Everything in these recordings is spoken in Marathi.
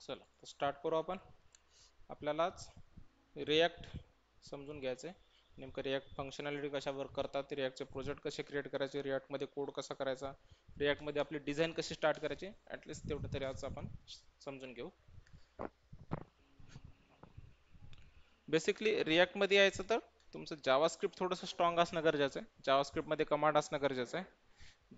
चला स्टार्ट करू आपण. आपल्यालाच रिॲक्ट समजून घ्यायचं आहे. नेमकं रिॲक्ट फंक्शनॅलिटी कशा वर्क करतात, रिॲक्टचे प्रोजेक्ट कसे क्रिएट करायचे, रिॲक्टमध्ये कोड कसा करायचा, रिॲक्टमध्ये आपली डिझाईन कशी स्टार्ट करायची, ॲटलिस्ट तेवढं तरी आज आपण समजून घेऊ. बेसिकली रिॲक्टमध्ये यायचं तर तुमचं जावास्क्रिप्ट थोडंसं स्ट्रॉंग असणं गरजेचं आहे. जावास्क्रिप्टमध्ये कमांड असणं गरजेचं आहे.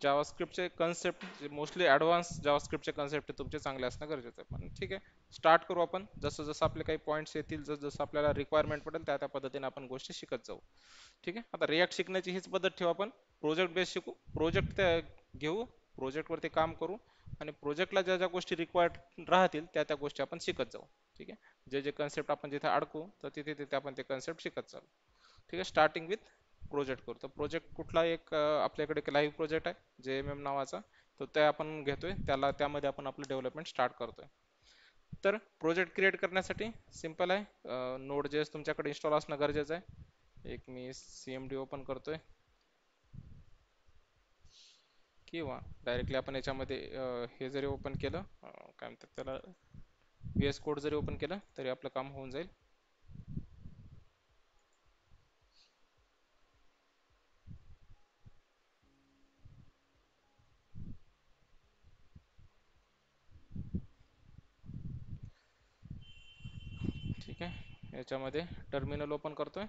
जावास्क्रिप्टचे कन्सेप्ट मोस्टली ॲडव्हान्स जावास्क्रिप्टचे कन्सेप्ट तुमचे चांगले असणं गरजेचं आहे. पण ठीक आहे, स्टार्ट करू आपण. जसं जसं आपले काही पॉईंट्स येतील, जसं जसं आपल्याला रिक्वायरमेंट पडेल त्या त्या पद्धतीने आपण गोष्टी शिकत जाऊ. ठीक आहे, आता रिॲक्ट शिकण्याची हीच पद्धत ठेवू आपण. प्रोजेक्ट बेस शिकू, प्रोजेक्ट घेऊ, प्रोजेक्टवरती काम करू आणि प्रोजेक्टला ज्या ज्या गोष्टी रिक्वायर्ड राहतील त्या त्या गोष्टी आपण शिकत जाऊ. ठीक आहे, जे जे कन्सेप्ट आपण जिथे अडकू तर तिथे तिथे आपण ते कन्सेप्ट शिकत चालू. ठीक आहे, स्टार्टिंग विथ प्रोजेक्ट करू. तर प्रोजेक्ट कुठला एक आपल्याकडे लाईव्ह प्रोजेक्ट आहे JMM नावाचा, तर ते आपण घेतोय, त्यामध्ये आपण आपलं डेव्हलपमेंट स्टार्ट करतोय. तर प्रोजेक्ट क्रिएट करण्यासाठी सिंपल आहे, Node.js तुमच्याकडे इन्स्टॉल असणं गरजेचं आहे. एक मी CMD ओपन करतोय किंवा डायरेक्टली आपण याच्यामध्ये हे जरी ओपन केलं, काय म्हणतात त्याला, VS कोड जरी ओपन केलं तरी आपलं काम होऊन जाईल. ठीक आहे, याच्यामध्ये टर्मिनल ओपन करतोय,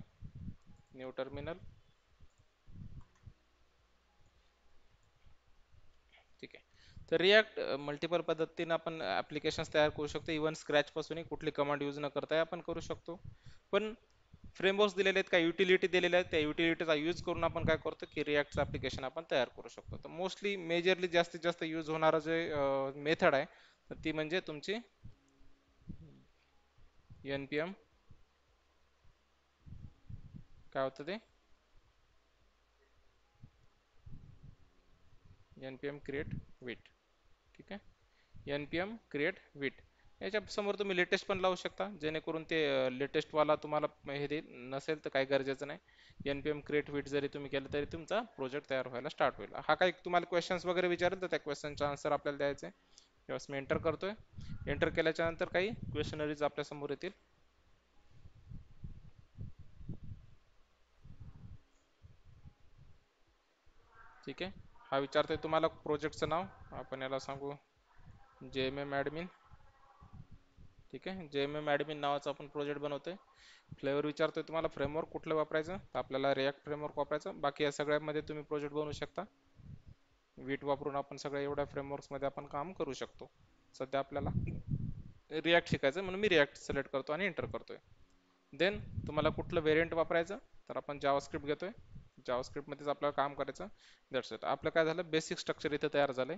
न्यू टर्मिनल. ठीक आहे, तर रिॲक्ट मल्टिपल पद्धतीने आपण ॲप्लिकेशन्स तयार करू शकतो. इव्हन स्क्रॅच पासूनही कुठली कमांड यूज न करता आपण करू शकतो. पण फ्रेमवर्क्स दिलेले आहेत, काही युटिलिटी दिलेल्या आहेत, त्या युटिलिटीचा यूज करून आपण काय करतो की रिॲक्टचं ॲप्लिकेशन आपण तयार करू शकतो. तर मोस्टली मेजरली जास्तीत जास्त यूज होणारं जे मेथड आहे तर ती म्हणजे तुमची NPM, काय होतं ते, NPM क्रिएट विट. ठीक आहे, NPM क्रिएट विट. याच्या समोर तुम्ही लेटेस्ट पण लावू शकता, जेणेकरून ते लेटेस्ट वाला तुम्हाला हे देईल. नसेल तर काही गरजेचं नाही, NPM क्रिएट विट जरी तुम्ही केलं तरी तुमचा प्रोजेक्ट तयार व्हायला स्टार्ट होईल. हा काही तुम्हाला क्वेश्चन्स वगैरे विचारेल तर त्या क्वेश्चनचा आन्सर आपल्याला द्यायचं आहे. तेव्हा मी एंटर करतोय. एंटर केल्याच्या नंतर काही क्वेश्चनरीज आपल्या समोर येतील. ठीक आहे, हा विचारतोय तुम्हाला प्रोजेक्टचं नाव, आपण याला सांगू JMM ॲडमिन. ठीक आहे, JMM ॲडमिन नावाचा आपण प्रोजेक्ट बनवतोय. फ्लेवर विचारतोय तुम्हाला फ्रेमवर्क कुठलं वापरायचं, तर आपल्याला रिॲक्ट फ्रेमवर्क वापरायचं. बाकी या सगळ्यामध्ये तुम्ही प्रोजेक्ट बनवू शकता. वीट वापरून आपण सगळ्या एवढ्या फ्रेमवर्क्समध्ये आपण काम करू शकतो. सध्या आपल्याला रिॲक्ट शिकायचं म्हणून मी रिॲक्ट सिलेक्ट करतो आणि एंटर करतोय. देन तुम्हाला कुठलं व्हेरियंट वापरायचं, तर आपण जावास्क्रिप्ट घेतोय. जावास्क्रिप्टमध्येच आपल्याला काम करायचं. That's it. आपलं काय झालं, बेसिक स्ट्रक्चर इथं तयार झालंय.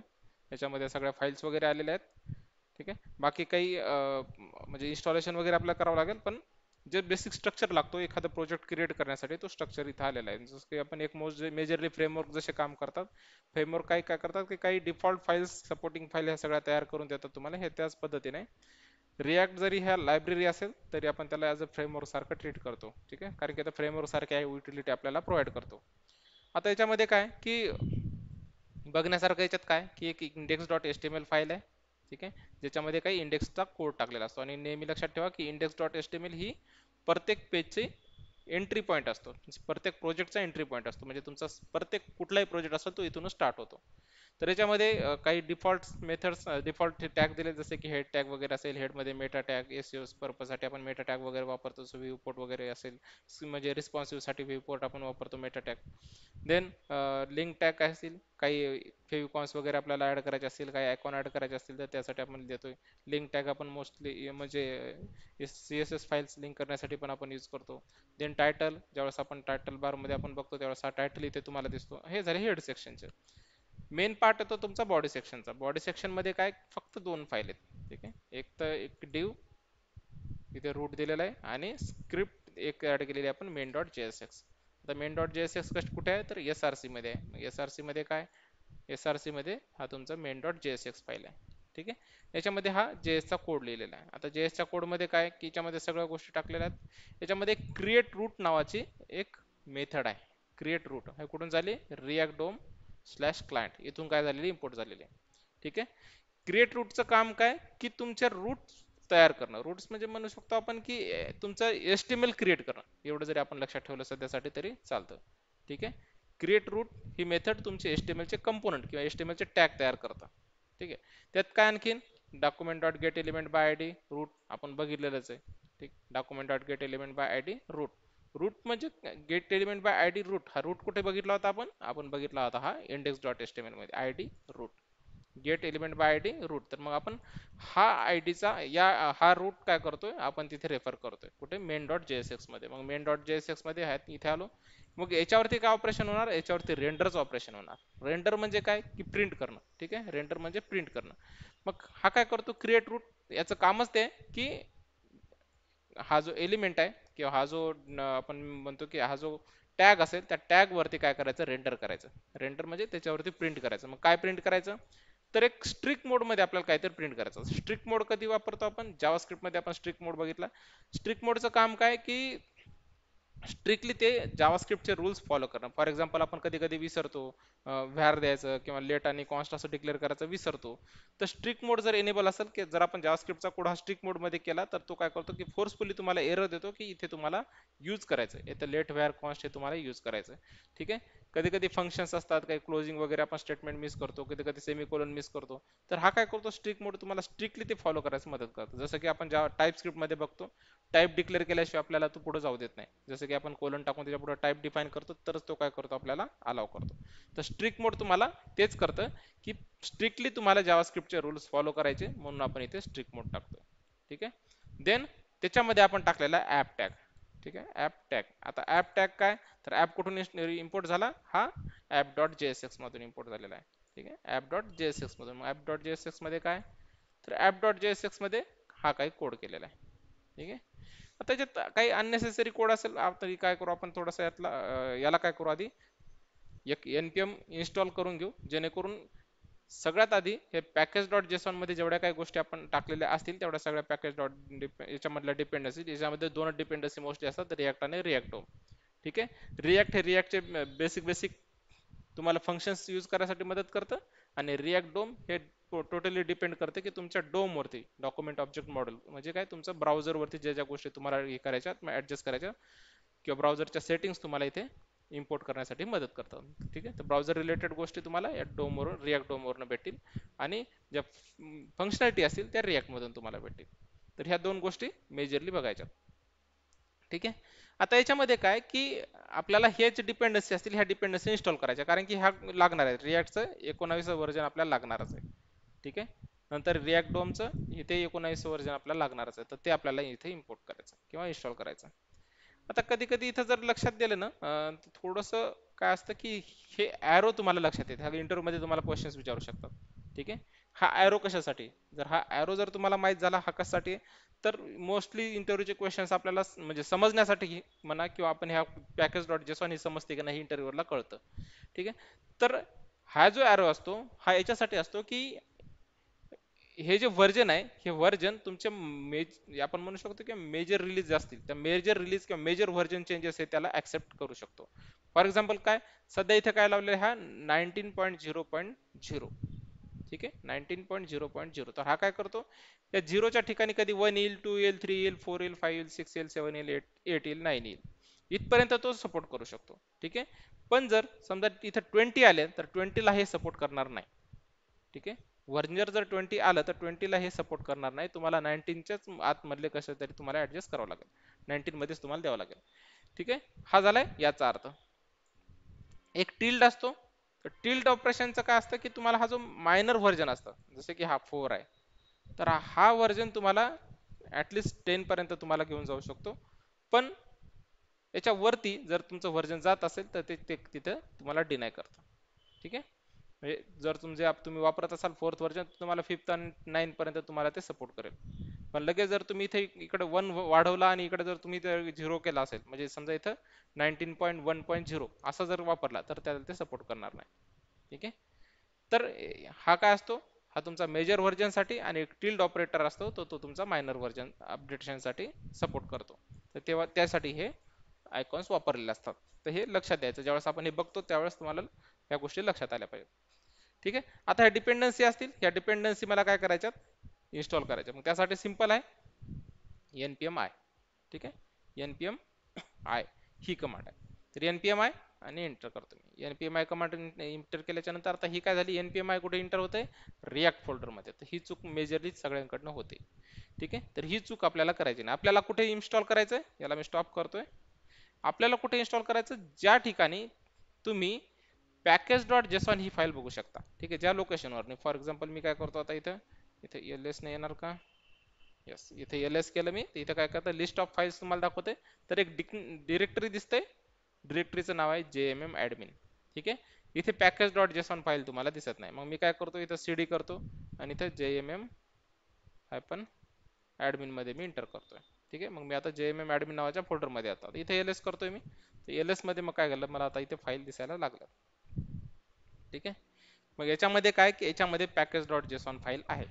याच्यामध्ये सगळ्या फाईल्स वगैरे आलेल्या आहेत. ठीक आहे, बाकी काही म्हणजे इन्स्टॉलेशन वगैरे आपल्याला करावं लागेल, पण जे बेसिक स्ट्रक्चर लागतो एखादा प्रोजेक्ट क्रिएट करण्यासाठी तो स्ट्रक्चर इथं आलेला आहे. जसं की आपण एक मेजरली फ्रेमवर्क जसे काम करतात, फ्रेमवर्क काही काय करतात की काही डिफॉल्ट फाईल्स, सपोर्टिंग फाईल ह्या सगळ्या तयार करून देतात तुम्हाला. हे त्याच पद्धतीने रिॲक्ट जरी ह्या लायब्ररी असेल तरी आपण त्याला ॲज अ फ्रेमवर्क सारखं ट्रीट करतो. ठीक आहे, कारण की आता फ्रेमवर्क सारख्या युटिलिटी आपल्याला प्रोव्हाइड करतो. आता याच्यामध्ये काय की बघण्यासारखं याच्यात काय की एक index.html फाईल आहे. ठीक आहे, ज्याच्यामध्ये काही इंडेक्सचा कोड टाकलेला असतो आणि नेहमी लक्षात ठेवा की index.html ही प्रत्येक पेजची एंट्री पॉईंट असतो, प्रत्येक प्रोजेक्टचा एंट्री पॉईंट असतो. म्हणजे तुमचा प्रत्येक कुठलाही प्रोजेक्ट असतो तो इथूनच स्टार्ट होतो. तर याच्यामध्ये काही डिफॉल्ट मेथड्स, डिफॉल्ट टॅग दिले, जसे की हेड टॅग वगैरे असेल, हेडमध्ये मेटा टॅग, SEO पर्पजसाठी आपण मेटा टॅग वगैरे वापरतो. सो व्ह्यू पोर्ट वगैरे असेल, म्हणजे रिस्पॉन्सिव्हसाठी व्ह्यू पोर्ट आपण वापरतो meta tag. Then link tag काय असतील, काही फेविकॉन्स वगैरे आपल्याला ॲड करायचे असतील, काही आयकॉन ॲड करायचे असतील तर त्यासाठी आपण देतोय. लिंक टॅग आपण मोस्टली म्हणजे CSS फाईल्स लिंक करण्यासाठी पण आपण यूज करतो. देन टायटल, ज्यावेळेस आपण टायटल बारमध्ये आपण बघतो त्यावेळेस हा टायटल इथे तुम्हाला दिसतो. हे झाले हेड सेक्शनचे. मेन पार्ट येतो तुमचा बॉडी सेक्शनचा. बॉडी सेक्शनमध्ये काय फक्त दोन फाईल आहेत. ठीक आहे, एक तर एक div इथे रूट दिलेला आहे आणि स्क्रिप्ट एक ॲड केलेली आहे आपण main.jsx. आता main.jsx कुठे आहे तर SRC मध्ये आहे. SRC मध्ये काय, SRC मध्ये हा तुमचा main.jsx फाईल आहे. ठीक आहे, याच्यामध्ये हा JS चा कोड लिहिलेला आहे. आता JS च्या कोडमध्ये काय की याच्यामध्ये सगळ्या गोष्टी टाकलेल्या आहेत. याच्यामध्ये क्रिएट रूट नावाची एक मेथड आहे. क्रिएट रूट हे कुठून झाली, रिॲक्ट डोम स्लॅश क्लायंट इथून काय झालेली, इम्पोर्ट झालेली आहे. ठीक आहे, क्रिएट रूटचं काम काय की तुमच्या रूट तयार करणं. रूट्स म्हणजे म्हणू शकतो आपण की तुमचं HTML क्रिएट करणं, एवढं जरी आपण लक्षात ठेवलं सध्यासाठी तरी चालतं. ठीक आहे. क्रिएट रूट ही मेथड तुमचे HTML चे कंपोनंट किंवा HTML चे टॅग तयार करतं. ठीक आहे. त्यात काय आणखीन document dot get element by I D root आपण बघितलेलंच आहे. ठीक. Document dot get element by I D root. Root म्हणजे get element by I D root. हा रूट कुठे बघितला होता आपण बघितला होता हा इंडेक्स डॉट HTML मध्ये I D root. Get element by I D root. तर मग आपण हा आय डीचा हा रूट काय करतोय आपण तिथे रेफर करतोय कुठे मेन डॉट JSX मध्ये. मग मेन डॉट JSX मध्ये आहेत इथे आलो. मग याच्यावरती काय ऑपरेशन होणार, याच्यावरती रेंडरचं ऑपरेशन होणार. रेंडर म्हणजे काय की प्रिंट करणं. ठीक आहे. रेंडर म्हणजे प्रिंट करणं. मग हा काय करतो क्रिएट रूट, याचं कामच ते की हा जो एलिमेंट आहे किंवा हा जो आपण म्हणतो की हा जो टॅग असेल त्या टॅग वरती काय करायचं रेंडर करायचं. रेंडर म्हणजे त्याच्यावरती प्रिंट करायचं. मग काय प्रिंट करायचं तर एक स्ट्रिक्ट मोड मध्ये आपल्याला काहीतरी प्रिंट करायचं. स्ट्रिक्ट मोड कधी वापरतो आपण जावास्क्रिप्ट मध्ये आपण स्ट्रिक्ट मोड बघितला. स्ट्रिक्ट मोडचं काम काय की स्ट्रिक्टली ते जावास्क्रिप्टचे रूल्स फॉलो करणं. फॉर एक्झाम्पल आपण कधी कधी विसरतो व्हॅर द्यायचं किंवा लेट आणि कॉन्स्ट असं डिक्लेअर करायचं विसरतो. तर स्ट्रिक्ट मोड जर एनेबल असेल की जर आपण जावास्क्रिप्टचा कोड हा स्ट्रिक्ट मोड मध्ये केला तर तो काय करतो की फोर्सफुली तुम्हाला एरर देतो की इथे तुम्हाला यूज करायचं आहे, इथे लेट व्हॅर कॉन्स्ट हे तुम्हाला यूज करायचं आहे. ठीक आहे. कधी कधी फंक्शन्स असतात काही क्लोजिंग वगैरे आपण स्टेटमेंट मिस करतो, कधी कधी सेमीकोलन मिस करतो. तर हा काय करतो स्ट्रिक्ट मोड तुम्हाला स्ट्रिक्टली ते फॉलो करायचं मदत करतो. जसं की आपण टाईप स्क्रिप्ट मध्ये बघतो टाईप डिक्लेअर केल्याशिवाय आपल्याला तो पुढे जाऊ देत नाही. जसं की आपण कोलन टाकून त्याच्या पुढे टाईप डिफाइन करतो तरच तो काय करतो आपल्याला अलाव करतो. तर स्ट्रिक्ट मोड तुम्हाला तेच करतं की स्ट्रिक्टली तुम्हाला जावास्क्रिप्टचे रूल्स फॉलो करायचे म्हणून आपण इथे स्ट्रिक्ट मोड टाकतो. ठीक आहे. देन त्याच्यामध्ये आपण टाकलेला ॲप टॅग. ठीक आहे. App tag. आता ॲप टॅग काय तर ॲप कुठून इम्पोर्ट झाला हा ॲप डॉट JSX मधून इम्पोर्ट झालेला आहे. ठीक आहे. ॲप डॉट JSX मधून. मग ॲप डॉट JSX मध्ये काय तर ॲप डॉट JSX मध्ये हा काही कोड केलेला आहे. ठीक आहे. आता त्याच्यात काही अननेसेसरी कोड असेल तरी काय करू आपण थोडंसं याला काय करू आधी एक npm इन्स्टॉल करून घेऊ जेणेकरून सगळ्यात आधी हे पॅकेज डॉट जेसॉन मध्ये जेवढ्या काही गोष्टी आपण टाकलेल्या असतील तेवढ्या सगळ्या पॅकेज डॉट याच्यामधल्या डिपेंडन्सी याच्यामध्ये दोन डिपेंडन्सी मोस्टली असतात रिॲक्ट आणि रिॲक्ट होम. ठीक आहे. रिॲक्ट हे रिॲक्टचे बेसिक तुम्हाला फंक्शन्स यूज करायसाठी मदत करतं आणि रिॲक्ट डोम हे टोटली डिपेंड करते की तुमच्या डोम वरती डॉक्युमेंट ऑब्जेक्ट मॉडेल म्हणजे काय तुमचं ब्राउझर वरती ज्या ज्या गोष्टी तुम्हाला हे करायच्या ऍडजस्ट करायच्या किंवा ब्राउझरच्या सेटिंग्स तुम्हाला इथे इम्पोर्ट करण्यासाठी मदत करतात. ठीक आहे. तर ब्राउझर रिलेटेड गोष्टी तुम्हाला या डोमवरून रिॲक्ट डोमवरून भेटतील आणि ज्या फंक्शनॅलिटी असतील त्या रिॲक्ट मधून तुम्हाला भेटतील. तर ह्या दोन गोष्टी मेजरली बघायच्या. ठीक आहे. आता याच्यामध्ये काय की आपल्याला हेच डिपेंडन्सी असतील ह्या डिपेंडन्सी इन्स्टॉल करायच्या कारण की ह्या लागणार आहे रिॲक्टचं 19 व्हर्जन आपल्याला लागणारच आहे. ठीक आहे. नंतर रिॲक्ट डोमचं इथे 19 व्हर्जन आपल्याला लागणारच आहे तर ते आपल्याला इथे इम्पोर्ट करायचं किंवा इन्स्टॉल करायचं. आता कधी कधी इथं जर लक्षात दिलं ना थोडंसं काय असतं की हे ॲरो तुम्हाला लक्षात येते. हा इंटरव्ह्यू मध्ये तुम्हाला क्वेश्चन्स विचारू शकतात. ठीक आहे. हा ॲरो कशासाठी जर हा ॲरो जर तुम्हाला माहित झाला हा कशासाठी तर मोस्टली इंटरव्ह्यूचे क्वेश्चन्स आपल्याला म्हणजे समजण्यासाठी म्हणा किंवा आपण ह्या पॅकेज डॉट जेसॉन हे समजते की नाही इंटरव्ह्यूला कळतं. ठीक आहे. तर हा जो ॲरो असतो हा याच्यासाठी असतो की हे जे व्हर्जन आहे हे व्हर्जन तुमचे आपण म्हणू शकतो की मेजर रिलीज असतील त्या मेजर रिलीज किंवा मेजर व्हर्जन चेंजेस हे त्याला ऍक्सेप्ट करू शकतो. फॉर एक्झाम्पल काय सध्या इथे काय लावले हा 19.0.0. ठीक आहे. 19.0.0 तर हा काय करतो या झिरोच्या ठिकाणी कधी 1 येईल 2 येईल 3 येईल 4 येईल 5 येईल 6 येईल 7 येईल 8 येईल 9 येईल इथपर्यंत तो सपोर्ट करू शकतो. ठीक आहे. पण जर समजा इथं 20 आले तर 20 ला हे सपोर्ट करणार नाही. ठीक आहे. व्हर्जन जर 20 आलं तर 20 ला हे सपोर्ट करणार नाही. तुम्हाला 19च्याच आतमधले कसं तरी तुम्हाला ऍडजस्ट करावं लागेल. 19 मध्येच तुम्हाला द्यावं लागेल. ठीक आहे. हा झालाय याचा अर्थ. एक टिल्ड असतो तर टिल्ड ऑपरेशनचं काय असतं की तुम्हाला हा जो मायनर व्हर्जन असतं जसं की हा 4 आहे तर हा व्हर्जन तुम्हाला ऍटलिस्ट 10 पर्यंत तुम्हाला घेऊन जाऊ शकतो. पण याच्या वरती जर तुमचं व्हर्जन जात असेल तर ते तिथं तुम्हाला डिनाय करतं. ठीक आहे. म्हणजे जर तुम्ही वापरत असाल फोर्थ व्हर्जन तुम्हाला फिफ्थ आणि 9 पर्यंत तुम्हाला ते सपोर्ट करेल. पण लगेच जर तुम्ही इथे इकडे 1 वाढवला आणि इकडे जर तुम्ही 0 केला असेल म्हणजे समजा इथं 19.1.0 असा जर वापरला तर त्याला ते सपोर्ट करणार नाही. ठीक आहे. तर हा काय असतो हा तुमचा मेजर व्हर्जन साठी आणि एक टिल्ड ऑपरेटर असतो तो तुमचा मायनर व्हर्जन अपडेशन साठी सपोर्ट करतो. तर तेव्हा त्यासाठी हे आयकॉन्स वापरलेले असतात. तर हे लक्षात द्यायचं ज्यावेळेस आपण हे बघतो त्यावेळेस तुम्हाला या गोष्टी लक्षात आल्या पाहिजेत. ठीक आहे. आता ह्या डिपेंडन्सी असतील ह्या डिपेंडन्सी मला काय करायच्यात इन्स्टॉल करायच्या. मग त्यासाठी सिंपल आहे npm i, ठीक आहे. npm i ही कमांड आहे. तर npm i आणि एंटर करतो मी. npm i कमांड एंटर केल्याच्या नंतर आता ही काय झाली, npm i कुठे एंटर होते, रिॲक्ट फोल्डर मध्ये. तर ही चूक मेजरली सगळ्यांकडनं होते, ठीक आहे. तर ही चूक आपल्याला करायची नाही. आपल्याला कुठे इन्स्टॉल करायचं आहे, याला मी स्टॉप करतोय. आपल्याला कुठे इन्स्टॉल करायचं, ज्या ठिकाणी तुम्ही पॅकेज डॉट जेसॉन ही फाईल बघू शकता, ठीक आहे, ज्या लोकेशनवर. फॉर एक्झाम्पल मी काय करतो आता, इथं इथे ls नाही येणार का, यस, इथे ls केलं मी. इथं काय करतं, लिस्ट ऑफ फाईल्स तुम्हाला दाखवते. तर एक डिरेक्टरी दिसते, डिरेक्टरीचं नाव आहे jmm admin, ठीक आहे. इथे पॅकेज डॉट जेसॉन फाईल तुम्हाला दिसत नाही. मग मी काय करतो, इथं cd करतो आणि इथं jmm हायपन ॲडमिन मध्ये मी एंटर करतोय, ठीक आहे. मग मी आता jmm ॲडमिन नावाच्या फोल्डर मध्ये आता इथे ls करतोय मी. तर ls मध्ये मग काय झालं, मला आता इथे फाईल दिसायला लागलं, ठीक आहे. मग याच्यामध्ये काय की याच्यामध्ये पॅकेज डॉट जेसॉन फाईल आहे,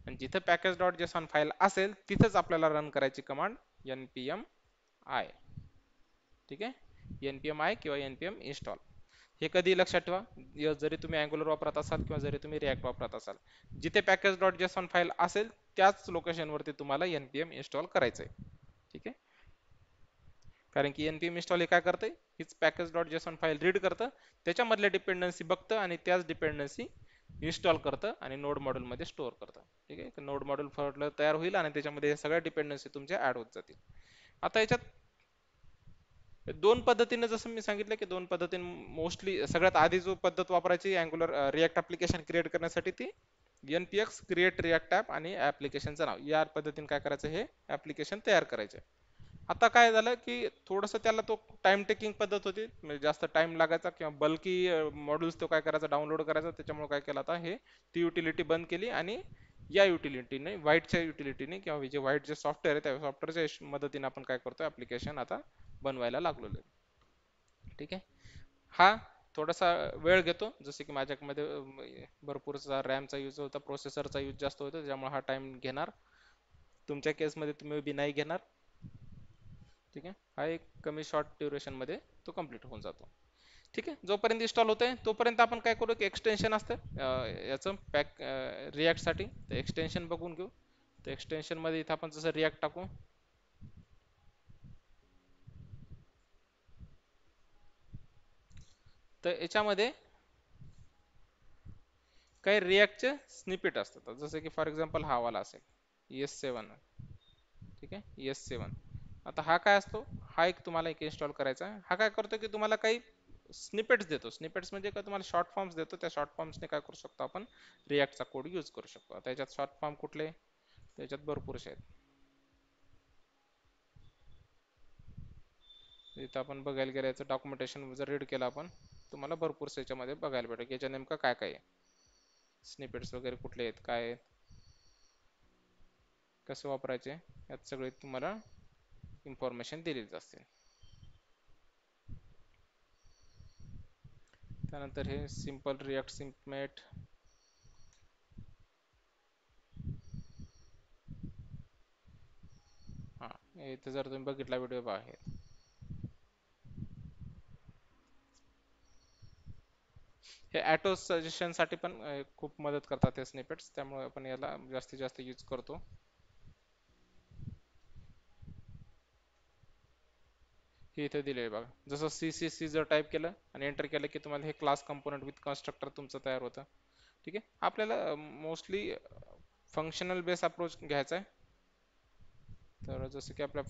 आणि जिथे पॅकेज डॉट जेसॉन फाईल असेल तिथेच आपल्याला रन करायची कमांड npm i, ठीक आहे. npm i किंवा npm install. हे कधी लक्षात ठेवा, जरी तुम्ही अँग्युलर वापरत असाल किंवा जरी तुम्ही रिॲक्ट वापरत असाल, जिथे पॅकेज डॉट जेसॉन फाईल असेल त्याच लोकेशन वरती तुम्हाला npm इन्स्टॉल करायचं आहे, ठीक आहे. कारण की npm इन्स्टॉल हे काय करते, हीच package dot JSON file read करतं, त्याच्यामधल्या डिपेंडन्सी बघतं आणि त्याच डिपेंडन्सी इन्स्टॉल करतं आणि नोड मॉड्यूल मध्ये स्टोअर करतं, ठीक आहे. नोड मॉड्यूल फोल्डर तयार होईल आणि त्याच्यामध्ये सगळ्या डिपेंडन्सी तुमच्या ऍड होत जातील. आता याच्यात दोन पद्धतीने, जसं मी सांगितलं की दोन पद्धतीने, मोस्टली सगळ्यात आधी जो पद्धत वापरायची अँग्युलर रिॲक्ट ऍप्लिकेशन क्रिएट करण्यासाठी ती npx क्रिएट रिॲक्ट ॲप आणि ऍप्लिकेशनचं नाव, या पद्धतीने काय करायचं, हे ऍप्लिकेशन तयार करायचे. आता काय झालं की थोडंसं त्याला तो टाइम टेकिंग पद्धत होती, म्हणजे जास्त टाइम लागायचा किंवा बल्की मॉड्यूल्स तो काय करायचा, डाउनलोड करायचा. त्याच्यामुळे काय केलं आता, हे ती युटिलिटी बंद केली आणि या युटिलिटीने, व्हाईटच्या युटिलिटीने किंवा जे व्हाईट जे सॉफ्टवेअर आहे त्या सॉफ्टवेअरच्या मदतीने आपण काय करतो, ऍप्लिकेशन आता बनवायला लागलेलो आहे, ठीक आहे. हा थोडासा वेळ घेतो, जसे की माझ्यामध्ये भरपूरचा रॅमचा यूज होता, प्रोसेसरचा यूज जास्त होतो, त्यामुळे हा टाइम घेणार. तुमच्या केसमध्ये तुम्ही बी नाही घेणार, ठीक आहे. हा एक कमी शॉर्ट ड्युरेशन मध्ये तो कंप्लीट होऊन जातो, ठीक आहे. जोपर्यंत इन्स्टॉल होतंय तोपर्यंत आपण काय करू की एक्सटेन्शन असतं याचं पॅक रिॲक्ट साठी, तर एक्सटेन्शन बघून घेऊ. तर एक्सटेन्शन मध्ये इथं आपण जसं रिॲक्ट टाकू, तर याच्यामध्ये काही रिॲक्टचे स्निपेट असतात, जसं की फॉर एक्झाम्पल हा वाला असेल ES7, ठीक आहे, ES7. आता हा काय असतो, हा एक तुम्हाला एक इन्स्टॉल करायचा आहे. हा काय करतो की तुम्हाला काही स्निपेट्स देतो. स्निपेट्स म्हणजे काय, तुम्हाला शॉर्ट फॉर्म्स देतो. त्या शॉर्ट फॉर्म्सने काय करू शकतो आपण, रिॲक्टचा कोड यूज करू शकतो. आता याच्यात शॉर्ट फॉर्म कुठले, त्याच्यात भरपूरसे आहेत. इथं आपण बघायला गेलं, याचं डॉक्युमेंटेशन जर रीड केलं आपण, तुम्हाला भरपूर याच्यामध्ये बघायला भेटेल की याच्या नेमकं काय काय आहे, स्निपेट्स वगैरे कुठले आहेत, काय आहेत, कसे वापरायचे, यात सगळे तुम्हाला इन्फॉर्मेशन दिलेलीच असते. त्यानंतर हे सिंपल रिॲक्ट सिम्पमेट, हा इथे जर तुम्ही बघितला व्हिडिओ आहे, हे ऑटो सजेशन साठी पण खूप मदत करतात हे स्निपेट्स, त्यामुळे आपण याला जास्तीत जास्त यूज करतो. हे इथे दिले आहे बघा, जसं CCC जर टाईप केलं आणि एंटर केलं की तुम्हाला हे क्लास कंपोनंट विथ कन्स्ट्रक्टर तुमचं तयार होतं, ठीक आहे. आपल्याला मोस्टली फंक्शनल बेस अप्रोच घ्यायचा आहे. तर जसं की आपल्या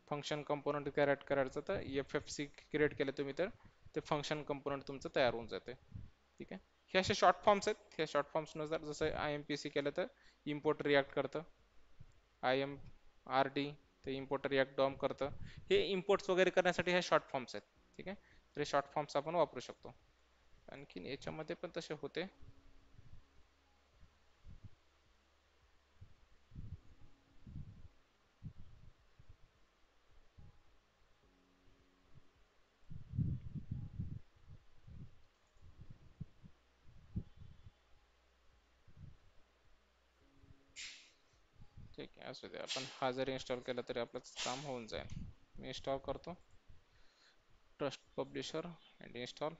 फंक्शन कंपोनंट क्रिएट करायचं, तर FFC क्रिएट केलं तुम्ही तर ते फंक्शन कंपोनंट तुमचं तयार होऊन जाते, ठीक आहे. हे असे शॉर्ट फॉर्म्स आहेत. ह्या शॉर्ट फॉर्म्स नुसार जसं IMPC केलं तर इम्पोर्ट रिॲक्ट करतं, IMRD ते इम्पोर्ट रिॲक्ट डॉम करतं. हे इम्पोर्ट्स वगैरे करण्यासाठी हे शॉर्ट फॉर्म्स आहेत, ठीक आहे. तर हे शॉर्ट फॉर्म्स आपण वापरू शकतो. आणखीन याच्यामध्ये पण तसे होते, ठीक आहे. असू दे, आपण हा जरी इन्स्टॉल केला तरी आपलं काम होऊन जाईल. मी इन्स्टॉल करतो, ट्रस्ट पब्लिशर अँड इन्स्टॉल.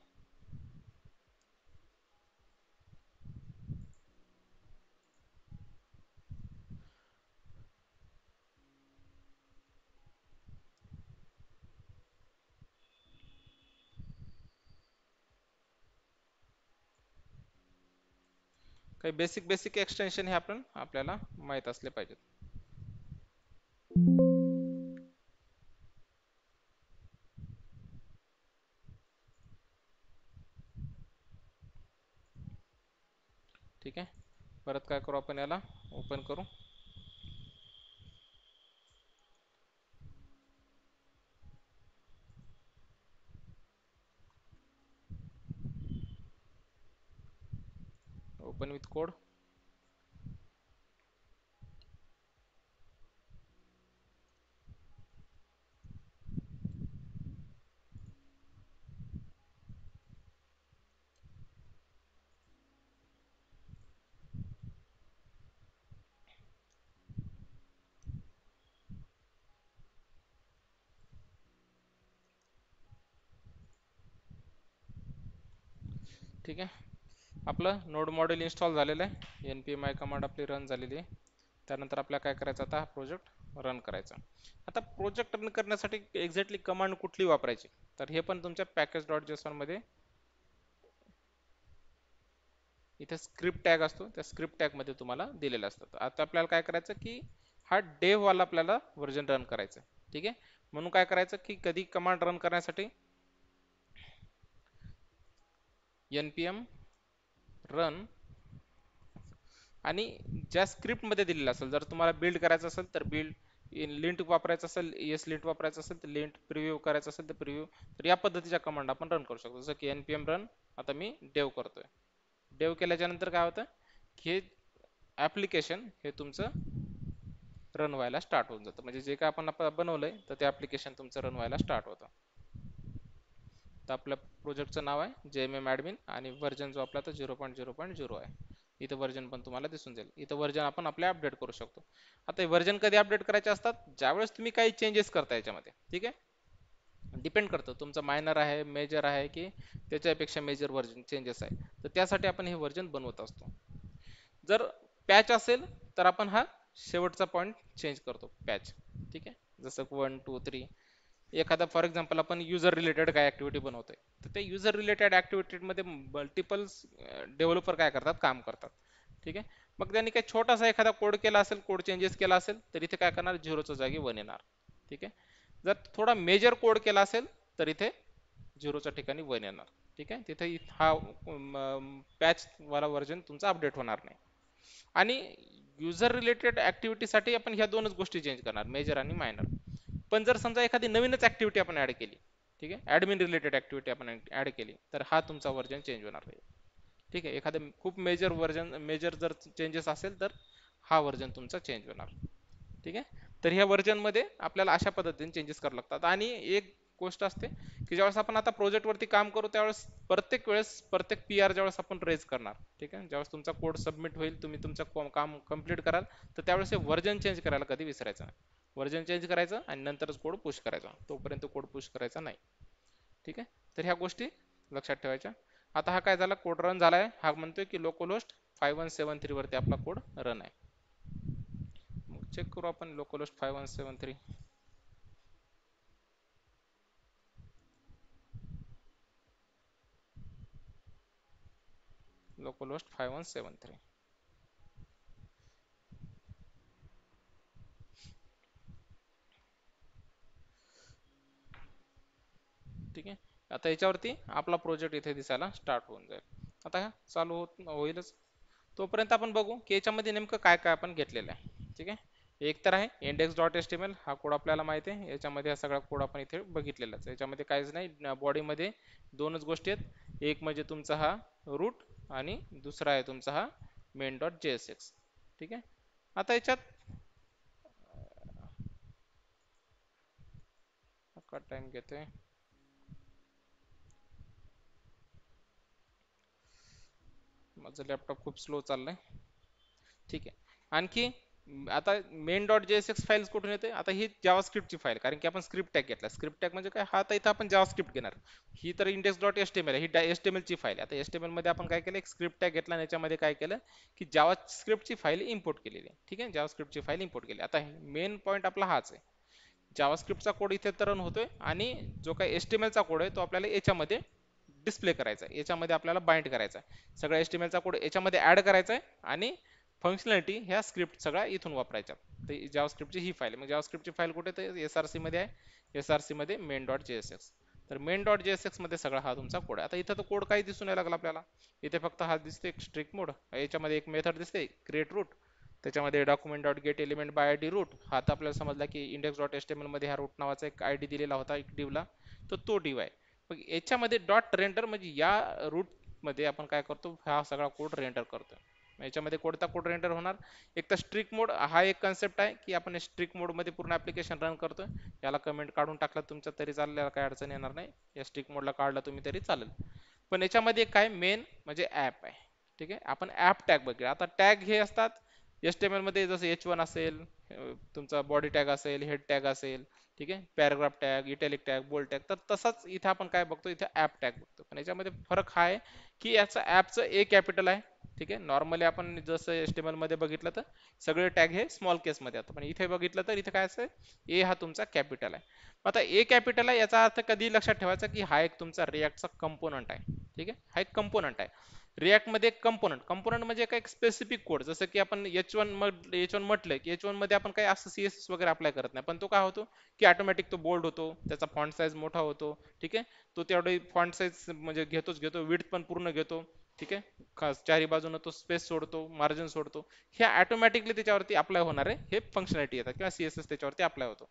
काही बेसिक बेसिक एक्सटेन्शन हे आपण आपल्याला माहीत असले पाहिजेत. ठीक आहे. परत काय करू आपण, याला ओपन करू. Open with code. ठीक आहे. आपलं नोड मॉड्यूल इन्स्टॉल झालेलं आहे. npm i कमांड आपली रन झालेली आहे. त्यानंतर आपल्याला काय करायचं, आता हा प्रोजेक्ट रन करायचा. आता प्रोजेक्ट रन करण्यासाठी एक्झॅक्टली कमांड कुठली वापरायची, तर हे पण तुमच्या पॅकेज डॉट जेसॉन मध्ये इथे स्क्रिप्ट टॅग असतो, त्या स्क्रिप्ट टॅग मध्ये तुम्हाला दिलेलं असतं. आता आपल्याला काय करायचं की हा डेव वाला आपल्याला व्हर्जन रन करायचं. ठीक आहे. म्हणून काय करायचं की कधी कमांड रन करण्यासाठी npm रन आणि ज्या स्क्रिप्ट मध्ये दिलेलं असेल, जर तुम्हाला बिल्ड करायचं असेल तर बिल्ड, लिंट वापरायचं असेल एस लिंट वापरायचं असेल तर लिंट, प्रिव्ह्यू करायचं असेल तर प्रिव्ह्यू. तर या पद्धतीच्या कमांड आपण रन करू शकतो. जसं की npm रन, आता मी डेव करतोय. डेव केल्याच्या नंतर काय होतं की हे ऍप्लिकेशन हे तुमचं रन व्हायला स्टार्ट होऊन जातं. म्हणजे जे काय आपण बनवलंय तर ते ऍप्लिकेशन तुमचं रन व्हायला स्टार्ट होतं. तर आपल्या प्रोजेक्टचं नाव आहे JMM ॲडमिन आणि व्हर्जन जो आपला तो 0.0.0 आहे. इथं व्हर्जन पण तुम्हाला दिसून जाईल. इथं व्हर्जन आपण आपले अपडेट करू शकतो. आता हे व्हर्जन कधी अपडेट करायचे असतात, ज्यावेळेस तुम्ही काही चेंजेस करता याच्यामध्ये. ठीक आहे. डिपेंड करतं तुमचं मायनर आहे, मेजर आहे की त्याच्यापेक्षा मेजर व्हर्जन चेंजेस आहे. तर त्यासाठी आपण हे व्हर्जन बनवत असतो. जर पॅच असेल तर आपण हा शेवटचा पॉईंट चेंज करतो, पॅच. ठीक आहे. जसं 1 2 3 एखादा फॉर एक्झाम्पल आपण युजर रिलेटेड काय ऍक्टिव्हिटी बनवतोय, तर ते युजर रिलेटेड ऍक्टिव्हिटी मध्ये मल्टिपल डेव्हलपर काय करतात, काम करतात. ठीक आहे. मग त्यांनी काही छोटासा एखादा कोड केला असेल, कोड चेंजेस केला असेल, तर इथे काय करणार, झिरोच्या जागी 1 येणार. ठीक आहे. जर थोडा मेजर कोड केला असेल तर इथे झिरोच्या ठिकाणी 1 येणार. ठीक आहे. तिथे हा पॅच वाला व्हर्जन तुमचा अपडेट होणार नाही. आणि युजर रिलेटेड ऍक्टिव्हिटीसाठी आपण ह्या दोनच गोष्टी चेंज करणार, मेजर आणि मायनर. पण जर समजा एखादी नवीनच ऍक्टिव्हिटी आपण ऍड केली, ठीक आहे, ऍडमिन रिलेटेड ऍक्टिव्हिटी आपण ऍड केली, तर हा तुमचा व्हर्जन चेंज होणार नाही. ठीक आहे. एखादं खूप मेजर व्हर्जन, मेजर जर चेंजेस असेल तर हा व्हर्जन तुमचा चेंज होणार. ठीक आहे. तर ह्या व्हर्जन मध्ये आपल्याला अशा पद्धतीने चेंजेस करावे लागतात. आणि एक गोष्ट असते की ज्यावेळेस आपण आता प्रोजेक्ट वरती काम करू त्यावेळेस प्रत्येक वेळेस प्रत्येक PR ज्यावेळेस आपण रेज करणार, ठीक आहे, ज्यावेळेस तुमचा कोड सबमिट होईल, तुम्ही तुमचं काम कंप्लीट कराल, तर त्यावेळेस हे व्हर्जन चेंज करायला कधी विसरायचं नाही. व्हर्जन चेंज करायचं आणि नंतरच कोड पुश करायचा, तोपर्यंत कोड पुश करायचा नाही. ठीक आहे. तर ह्या गोष्टी लक्षात ठेवायच्या. आता हा काय झाला, कोड रन झालाय. हा म्हणतोय की लोकलहोस्ट 5173 वरती आपला कोड रन आहे. मग चेक करू आपण लोकलहोस्ट 5173. लोकलहोस्ट 5173. ठीक आहे. आता याच्यावरती आपला प्रोजेक्ट इथे दिसायला स्टार्ट होऊन जाईल. आता चालू होईलच. तोपर्यंत आपण बघू की याच्यामध्ये नेमकं काय काय आपण घेतलेलं आहे. ठीक आहे. एक तर आहे index.html, हा कोड आपल्याला माहिती आहे. याच्यामध्ये हा सगळा कोड आपण इथे बघितलेलाच आहे. याच्यामध्ये काहीच नाही. बॉडीमध्ये दोनच गोष्टी आहेत. एक म्हणजे तुमचा हा रूट आणि दुसरा आहे तुमचा हा main.jsx. ठीक आहे. आता याच्यात टाइम घेतोय. माझं लॅपटॉप खूप स्लो चाललंय. ठीक आहे. आणखी आता main.jsx फाईल्स कुठून येते, आता ही जावास्क्रिप्टची फाईल, कारण की आपण स्क्रिप्ट टॅग घेतला. स्क्रिप्ट टॅग म्हणजे काय, हा आता इथं आपण जावास्क्रिप्ट घेणार. ही तर index.html आहे, ही HTML ची फाईल आहे. आता HTML मध्ये आपण काय केलं, एक स्क्रिप्ट टॅग घेतला आणि याच्यामध्ये काय केलं की जावास्क्रिप्टची फाईल इम्पोर्ट केलेली आहे. ठीक आहे. जावास्क्रिप्टची फाईल इम्पोर्ट केली. आता मेन पॉईंट आपला हाच आहे. जावास्क्रिप्टचा कोड इथे तर रन होतोय आणि जो काही HTML चा कोड आहे तो आपल्याला याच्यामध्ये डिस्प्ले करायचा आहे, याच्यामध्ये आपल्याला बाइंड करायचा आहे, सगळ्या HTML चा कोड याच्यामध्ये ऍड करायचा आहे आणि फंक्शनॅलिटी ह्या स्क्रिप्ट सगळ्या इथून वापरायच्या. तर जावास्क्रिप्टची ही फाईल, मग जावास्क्रिप्टची फाईल कुठे, तर SRC मध्ये आहे, SRC मध्ये main.jsx. तर main.jsx मध्ये सगळा हा तुमचा कोड आहे. आता इथं तो कोड काही दिसून नाही लागला आपल्याला, इथे फक्त हा दिसते एक स्ट्रिक मोड, याच्यामध्ये एक मेथड दिसते क्रिएट रूट, त्याच्यामध्ये document dot get element by ID root, हा आता आपल्याला समजला की इंडेक्स डॉट HTML मध्ये ह्या रूट नावाचा एक आयडी दिलेला होता एक डिव्हला, तर तो डिव आहे. मग याच्यामध्ये डॉट रेंडर म्हणजे या रूट मध्ये आपण काय करतो, हा सगळा कोड रेंडर करतो. याच्यामध्ये कोणता कोड रेंडर होणार, एक तर स्ट्रिक मोड हा एक कन्सेप्ट आहे की आपण स्ट्रिक मोड मध्ये पूर्ण ऍप्लिकेशन रन करतोय. याला कमेंट काढून टाकला तुमच्या तरी चालेल, काय अडचण येणार नाही, या स्ट्रिक मोडला काढला तुम्ही तरी चालेल. पण याच्यामध्ये काय मेन म्हणजे ऍप आहे. ठीक आहे, आपण ऍप टॅग बघूया. आता टॅग हे असतात HTML मध्ये, जसं H1 असेल, तुमचा बॉडी टॅग असेल, हेड टॅग असेल, ठीक आहे, paragraph tag, italic tag, bold tag, तर तसाच इथे आपण काय बघतो, इथे ऍप टॅग बघतो. पण याच्यामध्ये फरक हा आहे की याचा ऍपचं ए कॅपिटल आहे. ठीक आहे, नॉर्मली आपण जसं HTML मध्ये बघितलं तर सगळे टॅग हे स्मॉल केस मध्ये असतात, पण इथे बघितलं तर इथे काय असेल, ए हा तुमचा कॅपिटल आहे. आता ए कॅपिटल आहे याचा अर्थ कधी लक्षात ठेवायचा की हा एक तुमचा रिॲक्टचा कंपोनंट आहे. ठीक आहे, हा एक कंपोनंट आहे. रिॲक्ट मध्ये कंपोनंट, कंपोनंट म्हणजे काय, स्पेसिफिक कोड, जसं की आपण H1 म्हटलं की H1 मध्ये आपण काही असं CSS वगैरे अप्लाय करत नाही, पण तो काय होतो की ऑटोमॅटिक तो बोल्ड होतो, त्याचा फॉन्ट साईज मोठा होतो. ठीक आहे, तो तेवढी फॉन्ट साईज म्हणजे घेतो, विड्थ पण पूर्ण घेतो. ठीक आहे, खास चारी बाजूने तो स्पेस सोडतो, मार्जिन सोडतो, हे ऑटोमॅटिकली त्याच्यावरती अप्लाय होणार आहे, हे फंक्शनॅलिटी येतात किंवा CSS त्याच्यावरती अप्लाय होतो.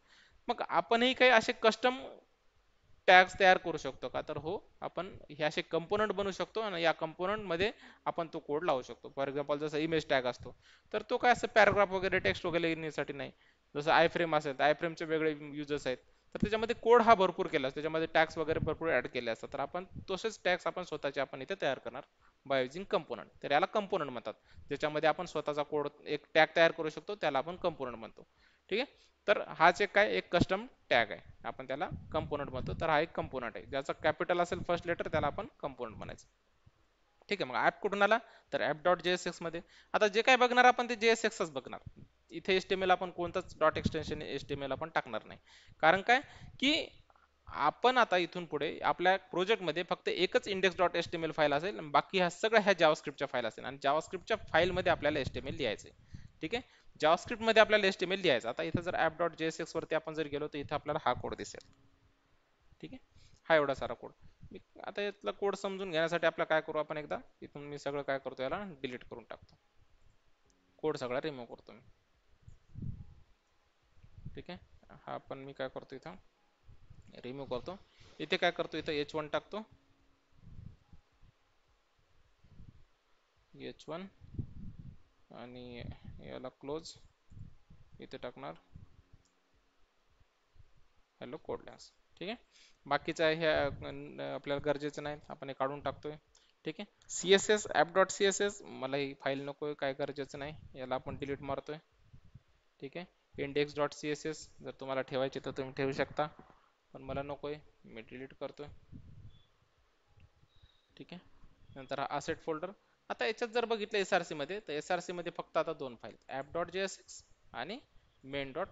मग आपणही काही असे कस्टम टॅग्स तयार करू शकतो का, तर हो, आपण हे असे कंपोनंट बनवू शकतो आणि या कंपोनंट मध्ये आपण तो कोड लावू शकतो. फॉर एक्झाम्पल जसं इमेज टॅग असतो, तर तो काय असं पॅराग्राफ वगैरे टेक्स्ट वगैरे लिहिण्यासाठी नाही. जसं आय फ्रेम असेल तर आय फ्रेमचे वेगळे युजर्स आहेत, तर त्याच्यामध्ये कोड हा भरपूर केला असतो, त्याच्यामध्ये टॅग्स वगैरे भरपूर ऍड केले असतात, तर आपण तसेच टॅग्स आपण स्वतःचे आपण इथे तयार करणार बाय युजिंग कंपोनंट. तर याला कंपोनंट म्हणतात, ज्याच्यामध्ये आपण स्वतःचा कोड एक टॅग तयार करू शकतो, त्याला आपण कंपोनंट म्हणतो. ठीक आहे, तर हाच एक काय एक कस्टम टॅग आहे, आपण त्याला कंपोनंट म्हणतो. तर हा एक कंपोनंट आहे, ज्याचा कॅपिटल असेल फर्स्ट लेटर त्याला आपण कंपोनंट म्हणायचं. ठीक आहे, मग ऍप कुठून आला, तर ऍप डॉट JSX मध्ये. आता जे काय बघणार आपण ते JSXच बघणार, इथे HTML आपण कोणतंच डॉट एक्सटेन्शन HTML आपण टाकणार नाही. कारण काय की आपण आता इथून पुढे आपल्या प्रोजेक्ट मध्ये फक्त एकच इंडेक्स डॉट HTML फाईल असेल, बाकी ह्या सगळ्या ह्या जावास्क्रिप्टच्या फाईल असेल, आणि जावास्क्रिप्टच्या फाईल मध्ये आपल्याला HTML लिहायचं आहे. ठीक आहे, जावास्क्रिप्ट मध्ये आपल्याला HTML लिहायचं. आता इथं जर ऍप डॉट JSX वरती आपण जर गेलो तर इथं आपल्याला हा कोड दिसेल. ठीक आहे, हा एवढा सारा कोड. आता यातला कोड समजून घेण्यासाठी आपल्याला काय करू, आपण एकदा इथून मी सगळं काय करतो, याला डिलीट करून टाकतो, कोड सगळा रिमूव्ह करतो मी. ठीक आहे, हा पण मी काय करतो इथं रिमूव्ह करतो. इथे काय करतो, इथं H1 टाकतो, H1 आणि याला क्लोज, इथे टाकणार हॅलो कोडलेस. ठीक आहे, बाकीचं हे आपल्याला गरजेचं नाही, आपण हे काढून टाकतोय. ठीक आहे, CSS ऍप डॉट CSS मला ही फाईल नकोय, काय गरजेचं नाही, याला आपण डिलीट मारतोय. ठीक आहे, इंडेक्स डॉट CSS जर तुम्हाला ठेवायचे तर तुम्ही ठेवू शकता, पण मला नकोय, मी डिलीट करतोय. ठीक आहे, नंतर हा असेट फोल्डर. आता याच्यात जर बघितलं SRC मध्ये, तर SRC मध्ये फक्त आता दोन फाईल, ऍप डॉट JSX आणि मेन डॉट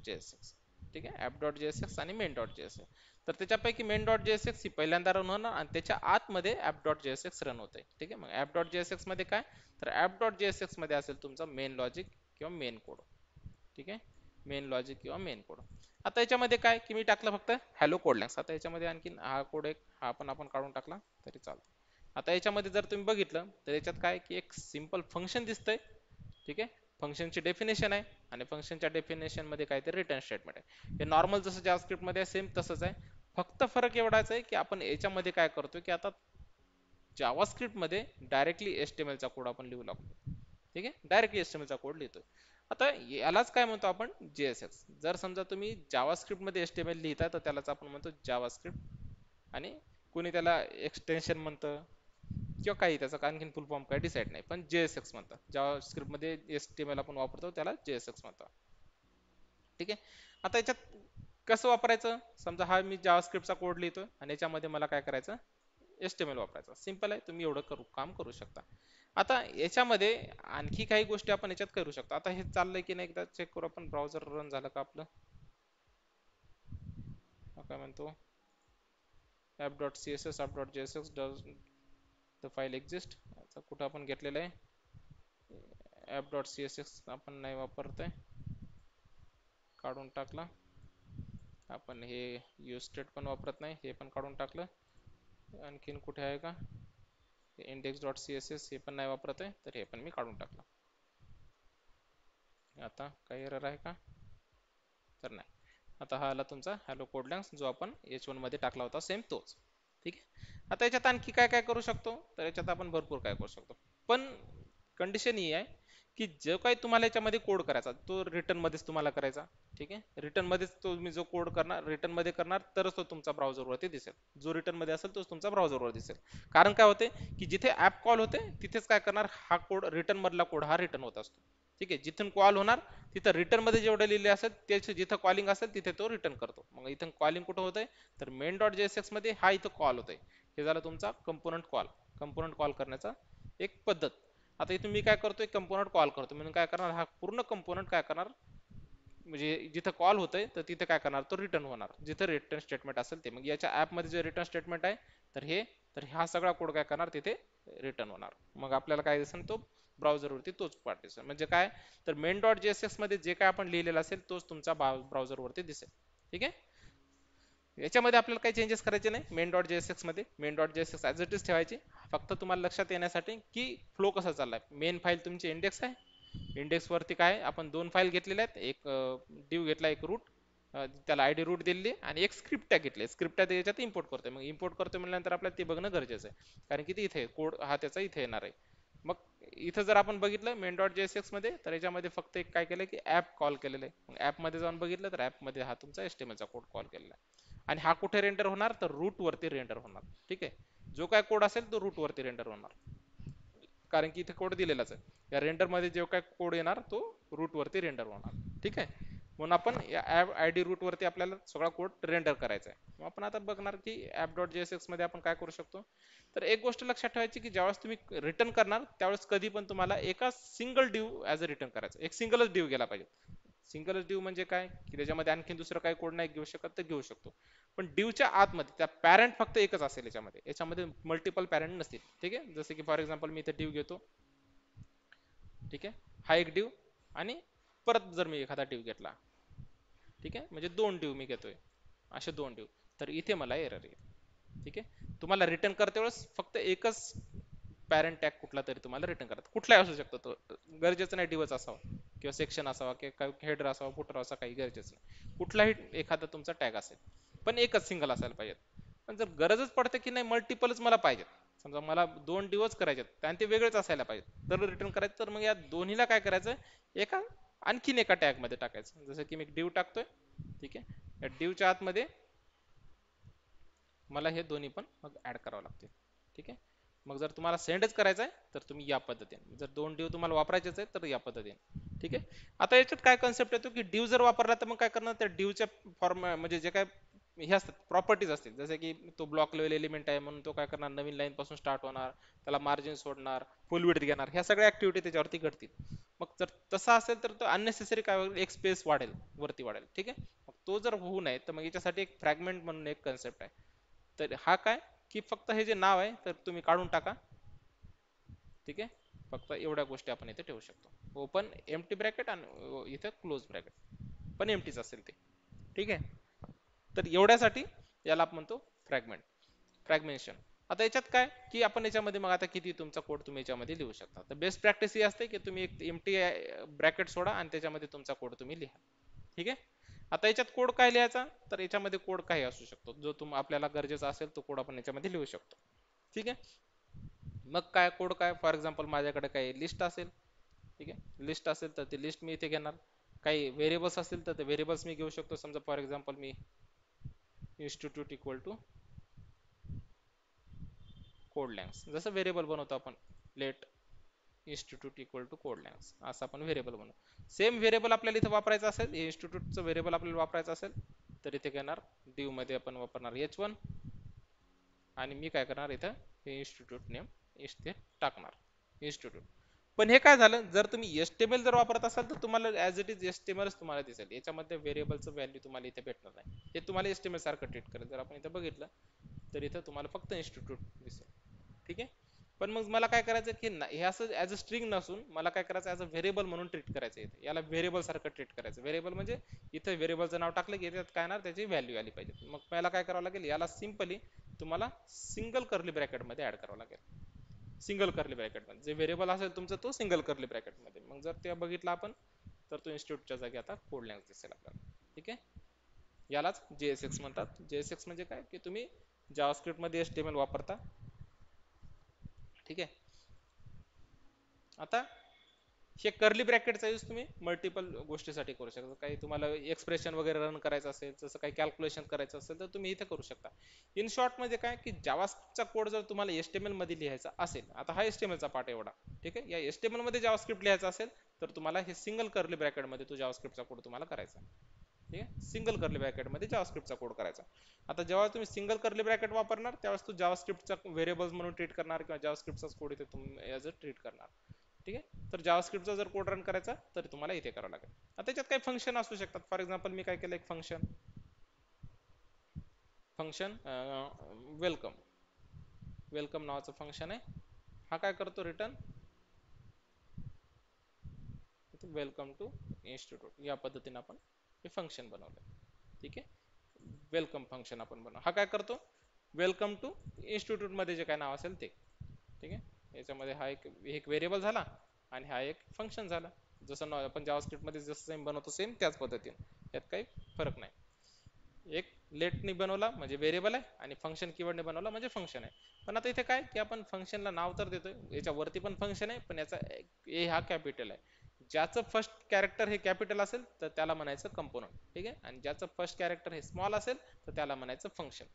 JSX. ठीक आहे, ऍप डॉट JSX आणि मेन डॉट JSX. तर त्याच्यापैकी मेन डॉट JSX ही पहिल्यांदा रन होणार आणि त्याच्या आतमध्ये ऍप डॉट JSX रन होते. ठीक आहे, मग ऍप डॉट JSX मध्ये काय, तर ऍप डॉट JSX मध्ये असेल तुमचा मेन लॉजिक किंवा मेन कोड. ठीक आहे, मेन लॉजिक किंवा मेन कोड. आता याच्यामध्ये काय की मी टाकलं फक्त हॅलो कोड लँग्स. आता याच्यामध्ये आणखीन हा कोड एक हा पण आपण काढून टाकला तरी चालतो. आता याच्यामध्ये जर तुम्ही बघितलं तर याच्यात काय की एक सिंपल फंक्शन दिसतंय. ठीक आहे, फंक्शनची डेफिनेशन आहे आणि फंक्शनच्या डेफिनेशन मध्ये काय ते रिटर्न स्टेटमेंट आहे. हे नॉर्मल जसं जावास्क्रिप्ट मध्ये सेम तसंच आहे, फक्त फरक एवढाच आहे की आपण याच्यामध्ये काय करतोय की आता जावास्क्रिप्ट मध्ये डायरेक्टली HTML चा कोड आपण लिहू लागतो. ठीक आहे, डायरेक्टली HTML चा कोड लिहितोय. आता यालाच काय म्हणतो आपण JSX. जर समजा तुम्ही जावास्क्रिप्ट मध्ये HTML लिहिता तर त्यालाच आपण म्हणतो जावास्क्रिप्ट, आणि कोणी त्याला एक्सटेन्शन म्हणतं किंवा काही त्याचा आणखीन फुल फॉर्म काय डिसाईड नाही, पण JSX म्हणतात. जावास्क्रिप्ट मध्ये HTML आपण वापरतो त्याला JSX म्हणतात. ठीक आहे, आता याच्यात कसं वापरायचं, समजा हा मी जावास्क्रिप्टचा कोड लिहितोय आणि याच्यामध्ये मला काय करायचं HTML वापरायचा. सिंपल आहे, तुम्ही एवढं काम करू शकता. आता याच्यामध्ये आणखी काही गोष्टी आपण याच्यात करू शकतो. आता हे चाललंय की नाही एकदा चेक करू आपण, ब्राउझर रन झालं का आपलं, काय म्हणतो app.css app.jsx does the file exist. आता कुठं आपण घेतलेलं आहे app.css आपण नाही वापरतोय, काढून टाकला. आपण हे यूज स्टेट पण वापरत नाही, हे पण काढून टाकलं. आणखीन कुठे आहे का index.css हे पण नाही वापरत आहे, तर हे पण मी काढून टाकलं. आता काही एरर आहे का, तर नाही. आता हा आला तुमचा हॅलो कोडलँग्स, जो आपण h1 मध्ये टाकला होता, सेम तोच. ठीक आहे. आता याच्यात आणखी काय काय करू शकतो, तर याच्यात आपण भरपूर काय करू शकतो, पण कंडिशन ही आहे की जो काही तुम्हाला याच्यामध्ये कोड करायचा तो रिटर्न मध्येच तुम्हाला करायचा. ठीक आहे, रिटर्न मध्येच तुम्ही जो कोड करणार रिटर्न मध्ये करणार, तरच तो तुमचा ब्राउझरवरती दिसेल. जो रिटर्न मध्ये असेल तोच तुमचा ब्राउझरवर दिसेल. कारण काय होते की जिथे ऍप कॉल होते तिथेच काय करणार, हा कोड रिटर्न मधला कोड हा रिटर्न होत असतो. ठीक आहे, जिथून कॉल होणार तिथं रिटर्न मध्ये जेवढे लिहिले असेल त्याचे जिथं कॉलिंग असेल तिथे तो रिटर्न करतो. मग इथं कॉलिंग कुठं होतंय, तर मेन डॉट जेएसएक्स मध्ये हा इथं कॉल होतोय. हे झालं तुमचा कंपोनंट कॉल, कंपोनंट कॉल करण्याचा एक पद्धत. आता इथून मी काय करतोय, कंपोनंट कॉल करतो म्हणून काय करणार, हा पूर्ण कंपोनंट काय करणार, म्हणजे जिथं कॉल होतंय तर तिथे काय करणार, तो रिटर्न होणार जिथं रिटर्न स्टेटमेंट असेल ते. मग याच्या ऍप मध्ये जे रिटर्न स्टेटमेंट आहे तर हा सगळा कोड काय करणार तिथे रिटर्न होणार. मग आपल्याला काय दिसेल, तो ब्राउझरवरती तोच पार्ट दिसेल. म्हणजे काय, तर मेन डॉट जेएसएक्स मध्ये जे काय आपण लिहिलेलं असेल तोच तुमचा ब्राउझरवरती दिसेल. ठीक आहे, याच्यामध्ये आपल्याला काही चेंजेस करायचे नाही. मेन डॉट जेएसएक्स मध्ये main dot JSX as it is ठेवायची. फक्त तुम्हाला लक्षात येण्यासाठी की फ्लो कसा चाललाय. मेन फाईल तुमची इंडेक्स आहे, इंडेक्स वरती काय आपण दोन फाईल घेतलेल्या आहेत, एक डिव घेतला, एक रूट, त्याला आयडी रूट दिली, आणि एक स्क्रिप्ट टॅग घेतले. स्क्रिप्ट टॅग याच्यात इम्पोर्ट करतोय. मग इम्पोर्ट करतोय म्हणल्यानंतर आपल्याला ते बघणं गरजेचं आहे, कारण की इथे कोड हा त्याचा इथे येणार आहे. मग इथं जर आपण बघितलं मेन डॉट जेएसएक्स मध्ये, तर याच्यामध्ये फक्त एक काय केलं की ऍप कॉल केलेलं आहे. मग ऍप मध्ये जाऊन बघितलं तर ऍप मध्ये हा तुमचा HTML चा कोड कॉल केलेला आहे. आणि हा कुठे रेंडर होणार, तर रूट वरती रेंडर होणार. ठीक आहे, जो काय कोड असेल तो रूट वरती रेंडर होणार, कारण की इथे कोड दिलेलाच आहे. या रेंडर मध्ये जो काय कोड येणार तो रूट वरती रेंडर होणार. ठीक आहे, म्हणून आपण या ऍप आयडी रूट वरती आपल्याला सगळा कोड रेंडर करायचा आहे. मग आपण आता बघणार की app.jsx मध्ये आपण काय करू शकतो. तर एक गोष्ट लक्षात ठेवायची की ज्यावेळेस तुम्ही रिटर्न करणार त्यावेळेस कधी पण तुम्हाला एका सिंगल डिव ऍज अ रिटर्न करायचं. एक सिंगलच डिव गेला पाहिजे. सिंगलच डिव म्हणजे काय की त्याच्यामध्ये आणखी दुसरं काही कोड नाही घेऊ शकत तर घेऊ शकतो, पण डिवच्या आतमध्ये त्या पॅरेंट फक्त एकच असेल. याच्यामध्ये मल्टिपल पॅरेंट नसतील. ठीक आहे, जसे की फॉर एक्झाम्पल मी इथे डिव घेतो. ठीक आहे, हा एक डिव, आणि परत जर मी एखादा डिव घेतला, ठीक आहे, म्हणजे दोन डिव मी घेतोय, असे दोन डिव, तर इथे मला एरर येईल. ठीक आहे, तुम्हाला रिटर्न करते वेळेस फक्त एकच पॅरेंट टॅग कुठला तरी तुम्हाला रिटर्न करत, कुठलाही असू शकतो तो, गरजेचं नाही डिवच असावा किंवा सेक्शन असावा किंवा हेडर असावा फुटर असा, काही गरजेचं नाही. कुठलाही एखादा तुमचा टॅग असेल, पण एकच सिंगल असायला पाहिजे. पण जर गरजच पडते की नाही मल्टिपलच मला पाहिजेत, समजा मला दोन डिवच करायचे आणि ते वेगळेच असायला पाहिजे तर रिटर्न करायचं, तर मग या दोन्हीला काय करायचं, एका आणखीन एका टॅग मध्ये टाकायचं. जसं की मी डिव टाकतोय. ठीक आहे, या डिवच्या आतमध्ये मला हे दोन्ही पण मग ऍड करावं लागतील. ठीक आहे, मग जर तुम्हाला सेंडच करायचं आहे तर तुम्ही या पद्धतीने, जर दोन डिव तुम्हाला वापरायचेच आहे तर या पद्धतीने. ठीक आहे, आता याच्यात काय कन्सेप्ट येतो की डिव जर वापरला तर मग काय करणार, त्या डिवच्या फॉर्म म्हणजे जे काय हे असतात प्रॉपर्टीज असतील, जसे की तो ब्लॉक लेवल एलिमेंट आहे म्हणून तो काय करणार, नवीन लाईन पासून स्टार्ट होणार, त्याला मार्जिन सोडणार, फुल विड्थ घेणार, ह्या सगळ्या ऍक्टिव्हिटी त्याच्यावरती घडतील. मग जर तसा असेल तर तो अननेसेसरी काय होईल, एक स्पेस वाढेल, वरती वाढेल. ठीक आहे, मग तो जर होऊ नये तर मग याच्यासाठी एक फ्रॅगमेंट म्हणून एक कन्सेप्ट आहे. तर हा काय की फक्त हे जे नाव आहे तर तुम्ही काढून टाका. ठीक आहे, फक्त एवढ्या गोष्टी आपण इथे ठेवू शकतो. ओपन एम्प्टी ब्रॅकेट आणि इथे क्लोज ब्रॅकेट पण एम्प्टीच असेल ते. ठीक आहे, तर एवढ्यासाठी याला आपण म्हणतो फ्रॅगमेंशन. आता याच्यात काय की आपण याच्यामध्ये मग आता किती तुमचा कोड तुम्ही याच्यामध्ये लिहू शकता. तर बेस्ट प्रॅक्टिस ही असते की तुम्ही एक एम्प्टी ब्रॅकेट सोडा आणि त्याच्यामध्ये तुमचा कोड तुम्ही लिहा. ठीक आहे, आता याच्यात कोड काय लिहायचा, तर याच्यामध्ये कोड काही असू शकतो, जो आपल्याला गरजेचा असेल तो कोड आपण याच्यामध्ये लिहू शकतो. ठीक आहे, मग काय कोड काय, फॉर एक्झाम्पल माझ्याकडे काही लिस्ट असेल. ठीक आहे, लिस्ट असेल तर ती लिस्ट मी इथे घेणार. काही व्हेरिएबल्स असतील तर ते व्हेरिएबल्स मी घेऊ शकतो. समजा फॉर एक्झाम्पल मी institute equal to code length, जसं व्हेरिएबल बनवतो आपण, let institute equal to code length, असं आपण व्हेरिएबल बनवू. सेम व्हेरिएबल आपल्याला इथे वापरायचं असेल, हे इन्स्टिट्यूटचं व्हेरिएबल आपल्याला वापरायचं असेल तर इथे घेणार डिव मध्ये आपण वापरणार h1, आणि मी काय करणार इथं हे इन्स्टिट्यूट नेम इथे टाकणार इन्स्टिट्यूट. पण हे काय झालं, जर तुम्ही HTML जर वापरत असाल तर तुम्हाला ऍज इट इज HTMLच तुम्हाला दिसेल, याच्यामध्ये व्हेरिएबलचं व्हॅल्यू तुम्हाला इथे भेटणार नाही. हे तुम्हाला HTML सारखं ट्रीट करेल. जर आपण इथे बघितलं तर इथं तुम्हाला फक्त इन्स्टिट्यूट दिसेल. ठीक आहे. पण मग मला काय करायचं की हे असं ॲज अ स्ट्रिंग नसून मला काय करायचं ॲज अ व्हेरिएबल म्हणून ट्रीट करायचं इथे. याला व्हेरिएबल सारखं ट्रीट करायचं. व्हेरिएबल म्हणजे इथं व्हेरिएबलचं नाव टाकलं की याच्यात काय येणार त्याची व्हॅल्यू आली पाहिजे. मग मला काय करावं लागेल याला सिम्पली तुम्हाला सिंगल कर्ली ब्रॅकेटमध्ये ऍड करावं लागेल. सिंगल कर्ली ब्रॅकेटमध्ये जे व्हेरिएबल असेल तुमचं तो सिंगल कर्ली ब्रॅकेटमध्ये. मग जर ते बघितलं आपण तर तो इन्स्टिट्यूटच्या जागी आता कोड लेंथ दिसेल आपल्याला. ठीक आहे. यालाच JSX म्हणतात. JSX म्हणजे काय की तुम्ही जावास्क्रिप्ट मध्ये HTML वापरता. ठीक आहे. आता हे कर्ली ब्रॅकेटचा यूज तुम्ही मल्टिपल गोष्टीसाठी करू शकता. काही तुम्हाला एक्सप्रेशन वगैरे रन करायचं असेल, जसं काही कॅल्क्युलेशन करायचं असेल तर तुम्ही इथे करू शकता. इन शॉर्ट म्हणजे काय की जावास्क्रिप्टचा कोड जर तुम्हाला HTML मध्ये लिहायचा असेल, आता हा HTML चा पार्ट एवढा, ठीक आहे. या HTML मध्ये जावास्क्रिप्ट लिहायचा असेल तर तुम्हाला हे सिंगल कर्ली ब्रॅकेट मध्ये तो जावास्क्रिप्टचा कोड तुम्हाला करायचा. ठीक आहे. सिंगल कर्ली ब्रॅकेट मध्ये जावास्क्रिप्टचा कोड करायचा. आता जेव्हा तुम्ही सिंगल कर्ली ब्रॅकेट वापरणार त्यावेळेस तो जावास्क्रिप्टचा व्हेरिएबल्स म्हणून ट्रीट करणार किंवा जावास्क्रिप्टचा कोड इथे तुम्ही ॲज अ ट्रीट करणार. ठीक आहे. तर जावास्क्रिप्टचा जर कोड रन करायचा तर तुम्हाला इथे करावं लागेल. आता त्याच्यात काही फंक्शन असू शकतात. फॉर एक्झाम्पल मी काय केलं, एक फंक्शन वेलकम वेलकम नावाचं फंक्शन आहे. हा काय करतो, रिटर्न वेलकम टू इन्स्टिट्यूट. या पद्धतीने आपण हे फंक्शन बनवलं. ठीक आहे. वेलकम फंक्शन आपण बनवलं. हा काय करतो, वेलकम टू इन्स्टिट्यूट मध्ये जे काय नाव असेल ते. ठीक आहे. याच्यामध्ये हा एक व्हेरिएबल झाला आणि हा एक फंक्शन झाला. जसं आपण जावास्क्रिप्ट मध्ये जसं सेम बनवतो सेम त्याच पद्धतीने, यात काही फरक नाही. एक लेटनी बनवला म्हणजे व्हेरिएबल आहे आणि फंक्शन कीवर्डने बनवला म्हणजे फंक्शन आहे. पण आता इथे काय की आपण फंक्शनला नाव तर देतोय, याच्यावरती पण फंक्शन आहे पण याचा ए हा कॅपिटल आहे. ज्याचं फर्स्ट कॅरेक्टर हे कॅपिटल असेल तर त्याला म्हणायचं कंपोनंट. ठीक आहे. आणि ज्याचं फर्स्ट कॅरेक्टर हे स्मॉल असेल तर त्याला म्हणायचं फंक्शन.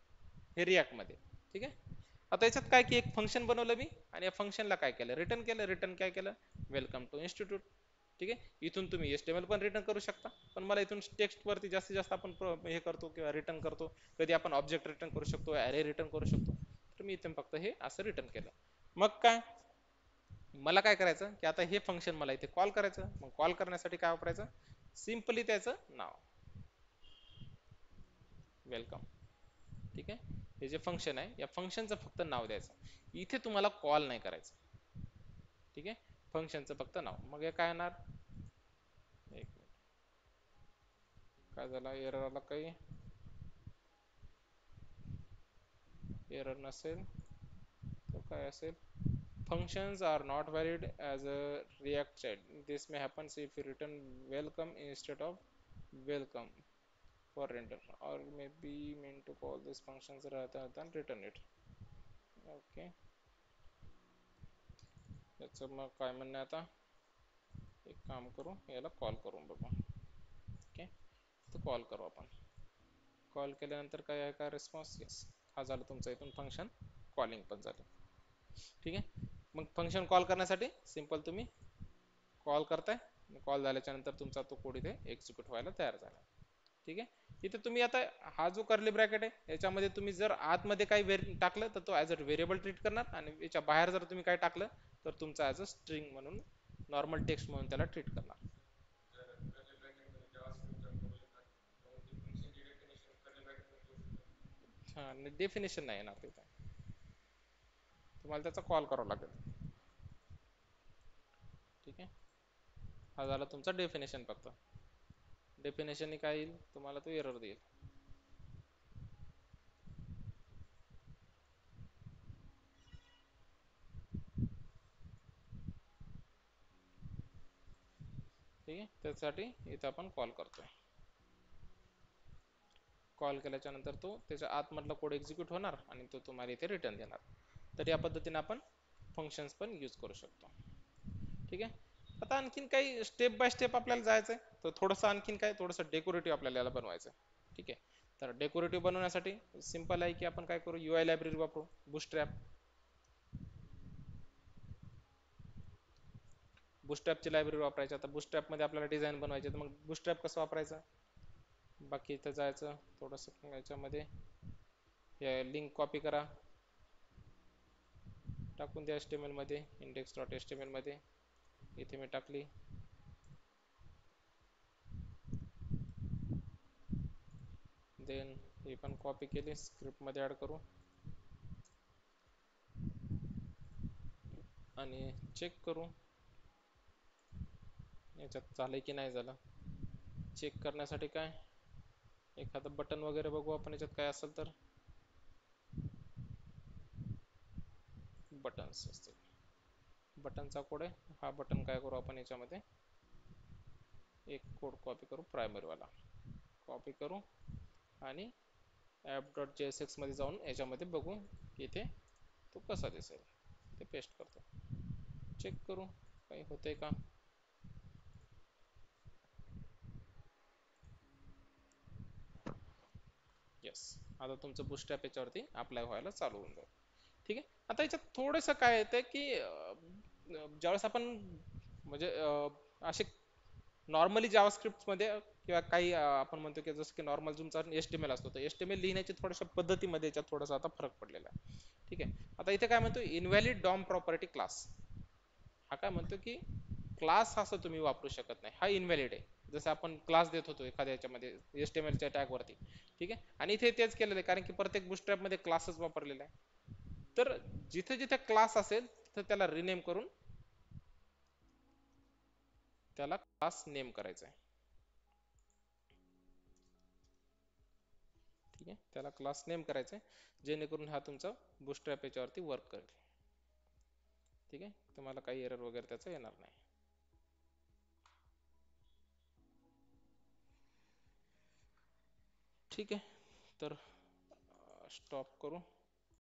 हे रिॲक्ट मध्ये. ठीक आहे. आता याच्यात काय की एक फंक्शन बनवलं मी आणि या फंक्शनला काय केलं, रिटर्न केलं. रिटर्न काय केलं, वेलकम टू इन्स्टिट्यूट. ठीक आहे. इथून तुम्ही HTML पण रिटर्न करू शकता, पण मला इथून टेक्स्ट वरती जास्तीत जास्त आपण हे करतो किंवा रिटर्न करतो. कधी आपण ऑब्जेक्ट रिटर्न करू शकतो, ॲरे रिटर्न करू शकतो. तर मी इथून फक्त हे असं रिटर्न केलं. मग काय मला काय करायचं की आता हे फंक्शन मला इथे कॉल करायचं. मग कॉल करण्यासाठी काय वापरायचं, सिम्पली त्याचं नाव वेलकम. ठीक आहे. हे जे फंक्शन आहे या फंक्शनचं फक्त नाव द्यायचं. इथे तुम्हाला कॉल नाही करायचं. ठीक आहे. फंक्शनचं फक्त नाव. मग हे काय येणार, एक मिनिट, काय झाला, एरर आला काही, एरर नसेल तर काय असेल, functions are not valid as a React child. This may happen if you return welcome instead of welcome for render, or maybe meant to call these functions rather than return it. Okay. याचं मग काय म्हणणं आहे आता, एक काम करू, याला कॉल करून बघू. ओके. तर कॉल करू आपण. कॉल केल्यानंतर काय आहे का रिस्पॉन्स, येस, हा झालं तुमचं इथून फंक्शन कॉलिंग पण झालं. ठीक आहे. मग फंक्शन कॉल करण्यासाठी सिंपल तुम्ही कॉल करताय, कॉल झाल्याच्या नंतर तुमचा तो कोड इथे एक्झिक्यूट व्हायला तयार झाला. ठीक आहे. इथे तुम्ही आता हा जो कर्ली ब्रॅकेट आहे याच्यामध्ये तुम्ही जर आतमध्ये काही टाकलं तर तो ॲज अ व्हेरिएबल ट्रीट करणार, आणि याच्या बाहेर जर तुम्ही काय टाकलं तर तुमचा ॲज अ स्ट्रिंग म्हणून नॉर्मल टेक्स्ट म्हणून त्याला ट्रीट करणार. हा, डेफिनेशन नाही येणार तिथे, तुम्हाला त्याचा कॉल करावा लागेल. ठीक आहे. हा झाला तुमचा डेफिनेशन. फक्त डेफिनेशन काय येईल, तुम्हाला तो एरर देईल. ठीक आहे. त्यासाठी इथे आपण कॉल करतोय. कॉल केल्याच्या नंतर तो त्याच्या आतमधला कोड एक्झिक्यूट होणार आणि तो तुम्हाला इथे रिटर्न देणार. तर या पद्धतीने आपण फंक्शन्स पण यूज करू शकतो. ठीक आहे. आता आणखीन काही स्टेप बाय स्टेप आपल्याला जायचं आहे, तर थोडंसं आणखीन काय, थोडंसं डेकोरेटिव्ह आपल्याला याला बनवायचं आहे. ठीक आहे. तर डेकोरेटिव्ह बनवण्यासाठी सिंपल आहे की आपण काय करू, UI लायब्ररी वापरू, बुस्ट्रॅप. बुस्ट्रॅपची लायब्ररी वापरायची. आता बुस्ट्रॅपमध्ये आपल्याला डिझाईन बनवायचे, तर मग बुस्ट्रॅप कसं वापरायचं, बाकी इथं जायचं थोडंसं याच्यामध्ये, लिंक कॉपी करा, टाकून द्या HTML मध्ये, index.html मध्ये. इथे मी टाकली. देन ही पण कॉपी केली, स्क्रिप्ट मध्ये ऍड करू. आणि चेक करू याच्यात झालंय की नाही झालं. चेक करण्यासाठी काय एखादं बटन वगैरे बघू आपण याच्यात काय असेल तर. बटन्स असतील, बटनचा कोड आहे हा. बटन काय करू आपण याच्यामध्ये एक कोड कॉपी करू, प्रायमरीवाला कॉपी करू आणि app.jsx मध्ये जाऊन याच्यामध्ये बघू की इथे तो कसा दिसेल. ते पेस्ट करतो, चेक करू काही होतंय का. येस, आता तुमचं बूटस्ट्रॅप याच्यावरती अप्लाय व्हायला चालू होऊन जाईल. ठीक आहे. आता याच्यात थोडंसं काय येतं की ज्यावेळेस आपण म्हणजे असे नॉर्मली जावास्क्रिप्टमध्ये किंवा काही आपण म्हणतो की जसं की नॉर्मल तुमचा HTML असतो, तर HTML लिहिण्याची थोड्याशा पद्धतीमध्ये याच्यात थोडासा आता फरक पडलेला आहे. ठीक आहे. आता इथे काय म्हणतो इनव्हॅलिड डॉम प्रॉपर्टी क्लास. हा काय म्हणतो की क्लास असं तुम्ही वापरू शकत नाही, हा इनव्हॅलिड आहे. जसं आपण क्लास देत होतो एखाद्या याच्यामध्ये HTMLच्या टॅगवरती. ठीक आहे. आणि इथे तेच केलेलं आहे कारण की प्रत्येक बूटस्ट्रॅपमध्ये क्लासच वापरलेला आहे. तर जिथे जिथे क्लास असेल तिथे त्याला रिनेम करून त्याला क्लास नेम करायचा आहे. ठीक आहे, त्याला क्लास नेम करायचा आहे जेणेकरून हा तुमचा बूटस्ट्रॅप याच्यावरती वर्क करेल. ठीक आहे, तुम्हाला काही एरर वगैरे त्याचा येणार नाही. ठीक आहे, तर स्टॉप करू.